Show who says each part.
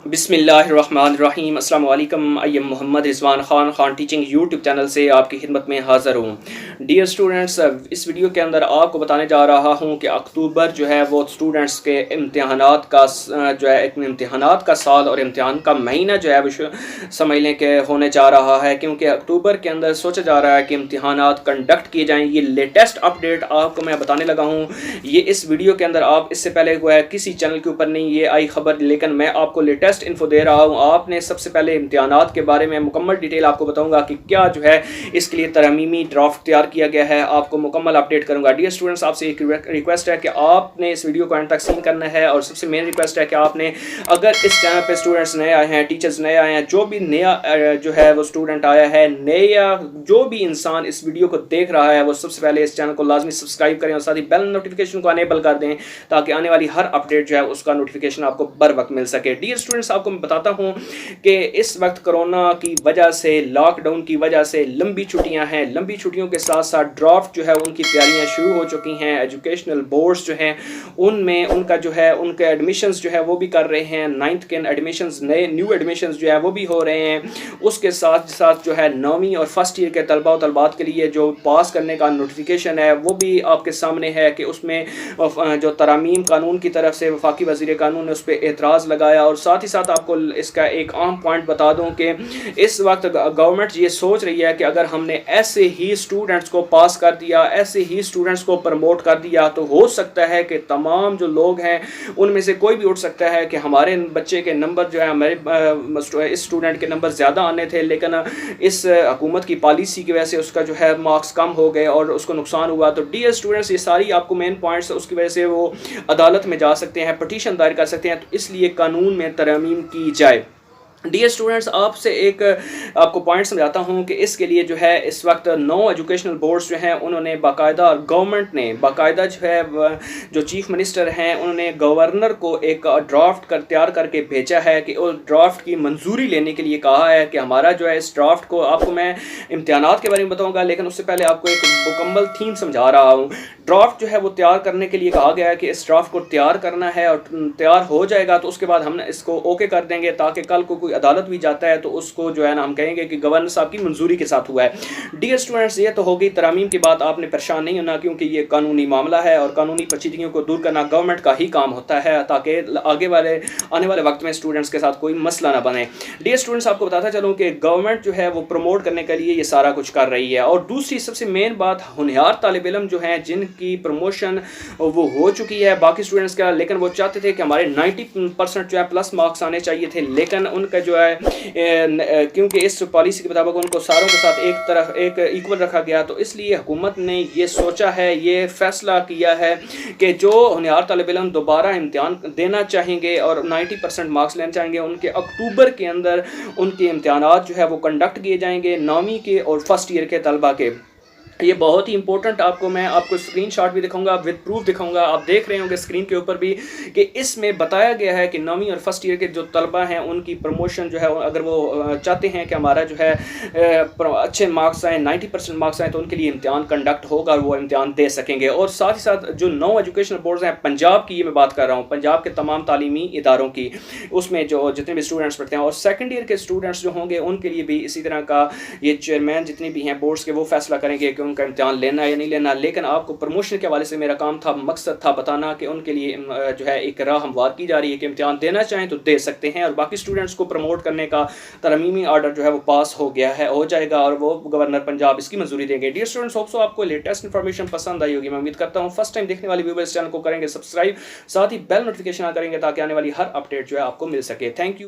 Speaker 1: बिस्मिल्लाहिर्रहमानिर्रहीम अस्सलाम वालेकुम। I am Mohammad Rizwan Khan teaching YouTube channel से आपकी खिदमत में हाज़िर हूँ। डियर स्टूडेंट्स, इस वीडियो के अंदर आपको बताने जा रहा हूँ कि अक्टूबर जो है वो स्टूडेंट्स के इम्तिहानात का जो है एक इम्तिहानात का साल और इम्तिहान का महीना जो है वो समझ लें कि होने जा रहा है, क्योंकि अक्टूबर के अंदर सोचा जा रहा है कि इम्तिहानात कंडक्ट किए जाएँ। ये लेटेस्ट अपडेट आपको मैं बताने लगा हूँ। ये इस वीडियो के अंदर आप इससे पहले हुआ है किसी चैनल के ऊपर नहीं ये आई खबर, लेकिन मैं आपको लेटेस्ट इन्फो दे रहा हूँ। आपने सबसे पहले इम्तिहानात के बारे में मुकम्मल डिटेल आपको बताऊंगा कि क्या जो है इसके लिए तरमीमी ड्राफ्ट तैयार किया गया है, आपको मुकम्मल अपडेट करूंगा। डियर स्टूडेंट्स, आपसे एक रिक्वेस्ट है कि आपने इस वीडियो को एंड तक सीन करना है, और सबसे मेन रिक्वेस्ट है कि आपने अगर इस चैनल पे स्टूडेंट्स नए आए हैं, टीचर्स नए आए हैं, जो भी नया जो है वो स्टूडेंट आया है, नया जो भी इंसान इस वीडियो को देख रहा है, वो सबसे पहले इस चैनल को लाजमी सब्सक्राइब करें और साथ ही बेल नोटिफिकेशन को अनेबल कर दें ताकि आने वाली हर अपडेट जो है उसका नोटिफिकेशन आपको बर वक्त मिल सके। डियर स्टूडेंट्स, आपको मैं बताता हूं कि इस वक्त कोरोना की वजह से, लॉकडाउन की वजह से लंबी छुट्टियां हैं। लंबी छुट्टियों के साथ साथ ड्राफ्ट जो है उनकी तैयारियां शुरू हो चुकी हैं। एजुकेशनल बोर्ड्स जो हैं उनमें उनका जो है उनके एडमिशन्स जो है वो भी कर रहे हैं। 9th के एडमिशन्स, नए न्यू एडमिशन्स जो है वो भी हो रहे हैं। उसके साथ साथ जो है 9वीं और फर्स्ट ईयर के तलबा और तलबात के लिए जो पास करने का नोटिफिकेशन है वो भी आपके सामने है कि उसमें जो तरामीम कानून की तरफ से वफाकी वज़ीर कानून ने उस पर एतराज़ लगाया। और साथ ही साथ आपको इसका एक आम पॉइंट बता दूं कि इस वक्त गवर्नमेंट ये सोच रही है कि अगर हमने ऐसे ही स्टूडेंट्स को पास कर दिया, ऐसे ही स्टूडेंट्स को प्रमोट कर दिया, तो हो सकता है कि तमाम जो लोग हैं उनमें से कोई भी उठ सकता है कि हमारे बच्चे के नंबर जो है, हमारे इस स्टूडेंट के नंबर ज़्यादा आने थे, लेकिन इस हुकूमत की पॉलिसी की वजह से उसका जो है मार्क्स कम हो गए और उसको नुकसान हुआ। तो डियर स्टूडेंट्स, ये सारी आपको मेन पॉइंट्स, उसकी वजह से वो अदालत में जा सकते हैं, पटिशन दायर कर सकते हैं। तो इसलिए कानून में तरमीम की जाए। डियर स्टूडेंट्स, आपसे एक आपको पॉइंट समझाता हूँ कि इसके लिए जो है इस वक्त 9 एजुकेशनल बोर्ड्स जो हैं उन्होंने बाकायदा, गवर्नमेंट ने बाकायदा जो है जो चीफ मिनिस्टर हैं उन्होंने गवर्नर को एक ड्राफ्ट तैयार करके भेजा है कि उस ड्राफ्ट की मंजूरी लेने के लिए कहा है कि हमारा जो है इस ड्राफ्ट को, आपको मैं इम्तिहानात के बारे में बताऊँगा, लेकिन उससे पहले आपको एक मुकम्मल थीम समझा रहा हूँ। ड्राफ्ट जो है वो तैयार करने के लिए कहा गया है कि इस ड्राफ्ट को तैयार करना है, और तैयार हो जाएगा तो उसके बाद हम इसको ओके कर देंगे, ताकि कल को अदालत भी जाता है तो उसको जो है ना हम कहेंगे कि गवर्नर साहब की मंजूरी के साथ हुआ है। डियर स्टूडेंट्स, ये तो हो गई तरमीम की बात, आपने परेशान नहीं होना, क्योंकि ये कानूनी मामला है और कानूनी पेचीदगियों को दूर करना गवर्नमेंट का ही काम होता है, ताकि आने वाले वक्त में स्टूडेंट्स के साथ कोई मसला ना बने। डियर स्टूडेंट्स, आपको बताता चलूँ कि गवर्नमेंट जो है वो प्रमोट करने के लिए ये सारा कुछ कर रही है। और दूसरी सबसे मेन बात, होनहार तालिब इल्म जो हैं जिनकी प्रमोशन वो हो चुकी है बाकी स्टूडेंट्स का, लेकिन वो चाहते थे कि हमारे 90% जो है प्लस मार्क्स आने चाहिए थे, लेकिन उनका जो है क्योंकि इस पॉलिसी के मुताबिक उनको सारों के साथ एक तरफ एक इक्वल रखा गया, तो इसलिए हुकूमत ने ये सोचा है, ये फैसला किया है कि जो होनहार तालिब इल्म दोबारा इम्तिहान देना चाहेंगे और 90% मार्क्स लेना चाहेंगे, उनके अक्टूबर के अंदर उनके इम्तिहानात जो है वो कंडक्ट किए जाएंगे, 9वीं के और फर्स्ट ईयर के तलबा के। ये बहुत ही इंपॉर्टेंट, आपको स्क्रीनशॉट भी दिखाऊंगा, विद प्रूफ दिखाऊंगा, आप देख रहे होंगे स्क्रीन के ऊपर भी कि इसमें बताया गया है कि 9वीं और फर्स्ट ईयर के जो तलबा हैं उनकी प्रमोशन जो है, अगर वो चाहते हैं कि हमारा जो है अच्छे मार्क्स आए, 90% मार्क्स आए, तो उनके लिए इम्तिहान कंडक्ट होगा और वो इम्तिहान दे सकेंगे। और साथ ही साथ जो 9 एजुकेशनल बोर्ड्स हैं पंजाब की, ये मैं बात कर रहा हूँ, पंजाब के तमाम तालीमी इदारों की, उसमें जो जितने भी स्टूडेंट्स पढ़ते हैं, और सेकेंड ईयर के स्टूडेंट्स जो होंगे उनके लिए भी इसी तरह का ये चेयरमैन जितने भी हैं बोर्ड्स के वो फैसला करेंगे कि उनका इम्तिहान लेना या नहीं लेना। लेकिन आपको प्रमोशन के हवाले से मेरा काम था, मकसद था बताना कि उनके लिए जो है एक राह हमवार की जा रही है कि इम्तिहान देना चाहें तो दे सकते हैं, और बाकी स्टूडेंट्स को प्रमोट करने का तरमीमी ऑर्डर जो है वो पास हो गया है, हो जाएगा, और वो गवर्नर पंजाब इसकी मंजूरी देंगे। डियर स्टूडेंट्स, होप सो आपको लेटेस्ट इन्फॉर्मेशन पसंद आई होगी। मैं उम्मीद करता हूँ फर्स्ट टाइम देखने वाले व्यूअर्स चैनल को करेंगे सब्सक्राइब, साथ ही बेल नोटिफिकेशन करेंगे ताकि आने वाली हर अपडेट जो है आपको मिल सके। Thank you.